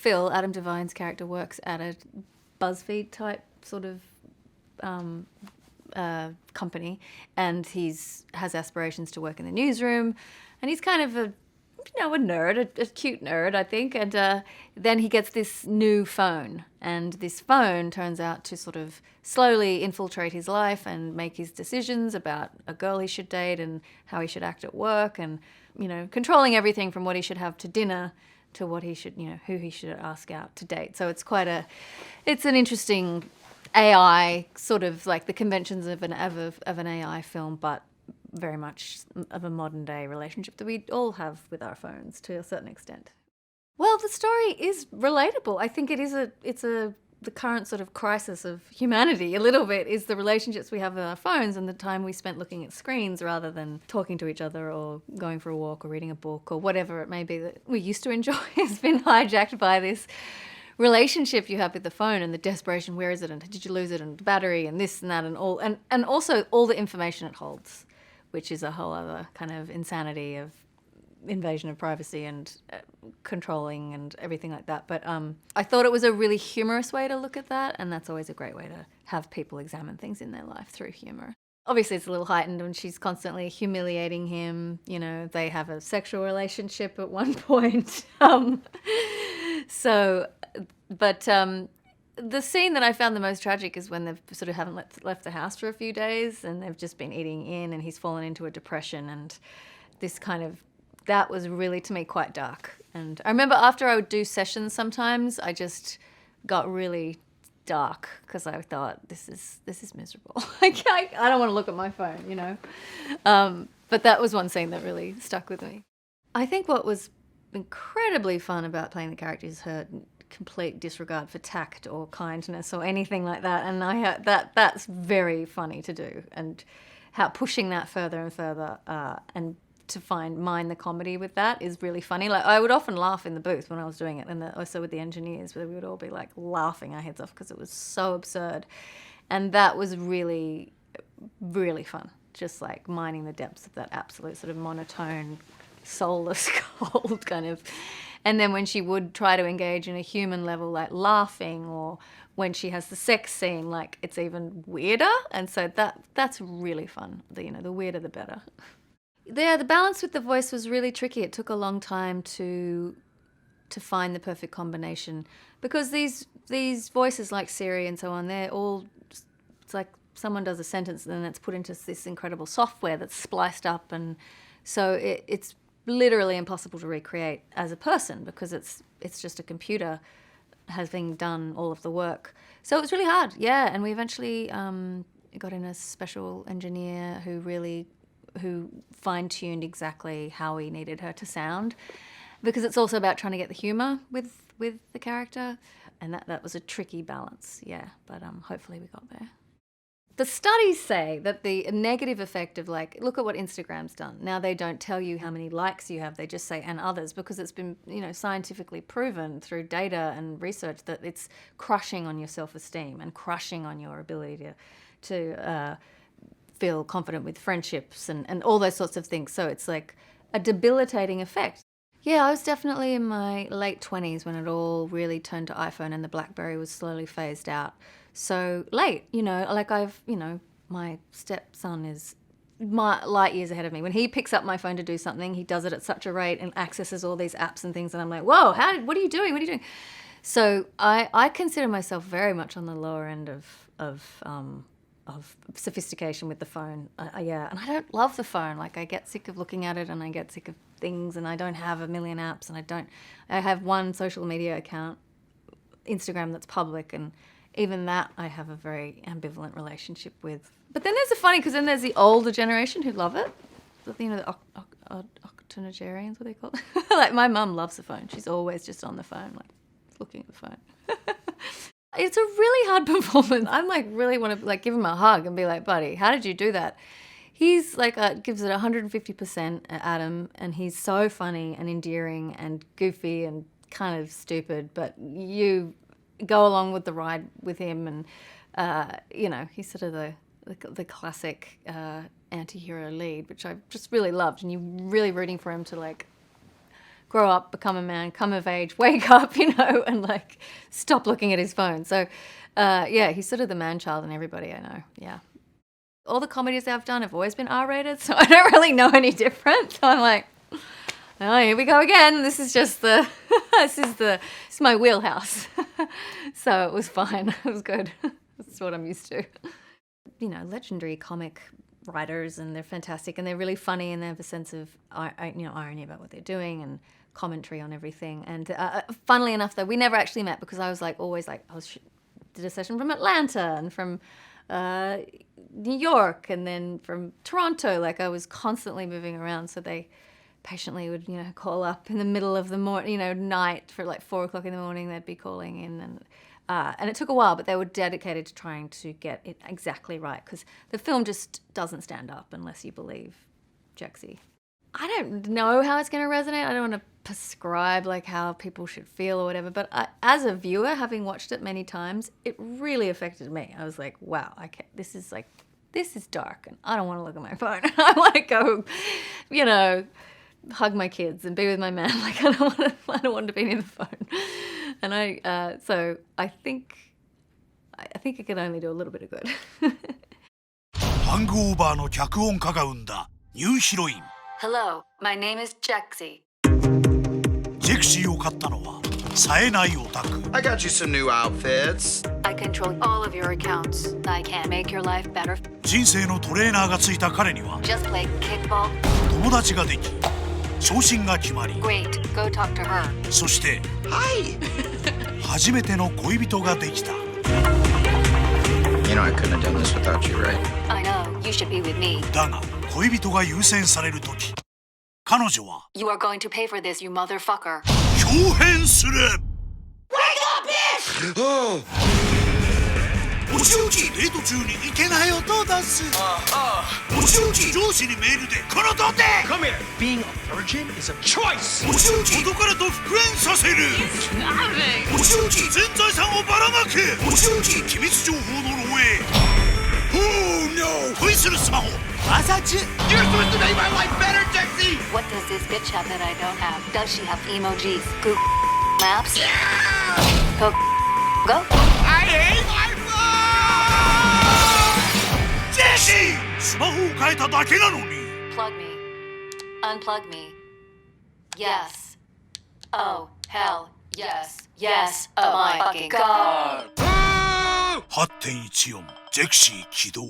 Phil, Adam Devine's character, works at a BuzzFeed type sort of company, and has aspirations to work in the newsroom, and he's kind of a nerd, a cute nerd, I think. And then he gets this new phone, and this phone turns out to sort of slowly infiltrate his life and make his decisions about a girl he should date and how he should act at work, and controlling everything from what he should have to dinner to what he should, who he should ask out to date. So it's it's an interesting AI, sort of like the conventions of an AI film, but very much of a modern day relationship that we all have with our phones to a certain extent. Well, the story is relatable. I think it's the current sort of crisis of humanity a little bit, is the relationships we have with our phones and the time we spent looking at screens rather than talking to each other or going for a walk or reading a book or whatever it may be that we used to enjoy has been hijacked by this relationship you have with the phone and the desperation, where is it, and did you lose it, and the battery, and this and that, and all, and also all the information it holds, which is a whole other kind of insanity of invasion of privacy and controlling and everything like that. But I thought it was a really humorous way to look at that, and that's always a great way to have people examine things in their life through humor. Obviously, it's a little heightened when she's constantly humiliating him. They have a sexual relationship at one point. The scene that I found the most tragic is when they've sort of haven't left the house for a few days, and they've just been eating in, and he's fallen into a depression, and that was really, to me, quite dark. And I remember after I would do sessions sometimes, I just got really dark because I thought, this is miserable. I don't want to look at my phone, But that was one scene that really stuck with me. I think what was incredibly fun about playing the character is her complete disregard for tact or kindness or anything like that, and that's very funny to do, and how pushing that further and further and to mind the comedy with that is really funny. Like, I would often laugh in the booth when I was doing it, and also with the engineers, where we would all be like laughing our heads off because it was so absurd, and that was really, really fun, just like mining the depths of that absolute sort of monotone, soulless, cold kind of. And then when she would try to engage in a human level, like laughing, or when she has the sex scene, like, it's even weirder. And so that's really fun. The weirder the better. Yeah, the balance with the voice was really tricky. It took a long time to find the perfect combination, because these voices like Siri and so on, they're all, it's like someone does a sentence and then it's put into this incredible software that's spliced up, and so it's literally impossible to recreate as a person, because it's just a computer having done all of the work. So it was really hard, yeah. And we eventually got in a special engineer who fine-tuned exactly how we needed her to sound, because it's also about trying to get the humour with the character, and that was a tricky balance, yeah. But hopefully we got there. The studies say that the negative effect of, like, look at what Instagram's done. Now they don't tell you how many likes you have. They just say, and others, because it's been, scientifically proven through data and research that it's crushing on your self-esteem and crushing on your ability to feel confident with friendships and all those sorts of things. So it's like a debilitating effect. Yeah, I was definitely in my late 20s when it all really turned to iPhone and the BlackBerry was slowly phased out. So late, like my stepson is light years ahead of me. When he picks up my phone to do something, he does it at such a rate and accesses all these apps and things, and I'm like, whoa, what are you doing? So I consider myself very much on the lower end of sophistication with the phone. Yeah, and I don't love the phone. Like, I get sick of looking at it, and I get sick of things, and I don't have a million apps, and I have one social media account, Instagram, that's public, and even that I have a very ambivalent relationship with. But then because then there's the older generation who love it. The octogenarians, what they call it. Like, my mum loves the phone. She's always just on the phone, like looking at the phone. It's a really hard performance. I'm like, really want to like give him a hug and be like, buddy, how did you do that? He's like, gives it 150%, Adam, and he's so funny and endearing and goofy and kind of stupid, but you go along with the ride with him, and he's sort of the classic anti-hero lead, which I just really loved, and you're really rooting for him to like grow up, become a man, come of age, wake up, and like stop looking at his phone. So, yeah, he's sort of the man child in everybody I know. Yeah. All the comedies I've done have always been R-rated, so I don't really know any different. So I'm like, oh, here we go again. This is just it's my wheelhouse. So it was fine. It was good. That's what I'm used to. Legendary comic writers, and they're fantastic, and they're really funny, and they have a sense of irony about what they're doing and commentary on everything. And funnily enough, though, we never actually met because I was did a session from Atlanta and from New York and then from Toronto. Like I was constantly moving around, so they patiently would call up in the middle of the night for like 4 o'clock in the morning. They'd be calling in, and it took a while, but they were dedicated to trying to get it exactly right, because the film just doesn't stand up unless you believe Jexy. I don't know how it's going to resonate. I don't want to prescribe like how people should feel or whatever, but as a viewer, having watched it many times, it really affected me. I was like, wow, this is dark, and I don't want to look at my phone. I want to go, hug my kids and be with my man. Like I don't want to be near the phone. And so I think I can only do a little bit of good. ハングオーバーの脚本家が生んだニューヒロイン。Hello, my name is Jexy. ジェクシーを買ったのは冴えないオタク。I got you some new outfits. I control all of your accounts. I can make your life better. 人生のトレーナーがついた彼には Just play kickball. 友達ができ、昇進が決まり、 Great, go talk to her. そして Hi. 初めての恋人ができた。You know I couldn't have done this without you, right? I know, you should be with me. だが恋人が優先されるとき、彼女は You are going to pay for this, you motherfucker. 豹変する。お仕置きデート中にいけない音を出す。お仕置き上司にメールでこの童貞。 Come here. Being a virgin is a choice. お仕置き元彼と復縁させる。お仕置き全財産をばらまく。お仕置き機密情報の漏洩。Oh no! 恋するスマホ朝中。 You're supposed to make my life better, Jexy. What does this bitch have that I don't have? Does she have emojis? Google Maps? Go. I hate my phone. ジェシー、スマホを変えただけなのに。 Plug me. Unplug me. Yes. Oh, hell. Yes. Yes. Oh my fucking god. 8.14 ジェクシー起動。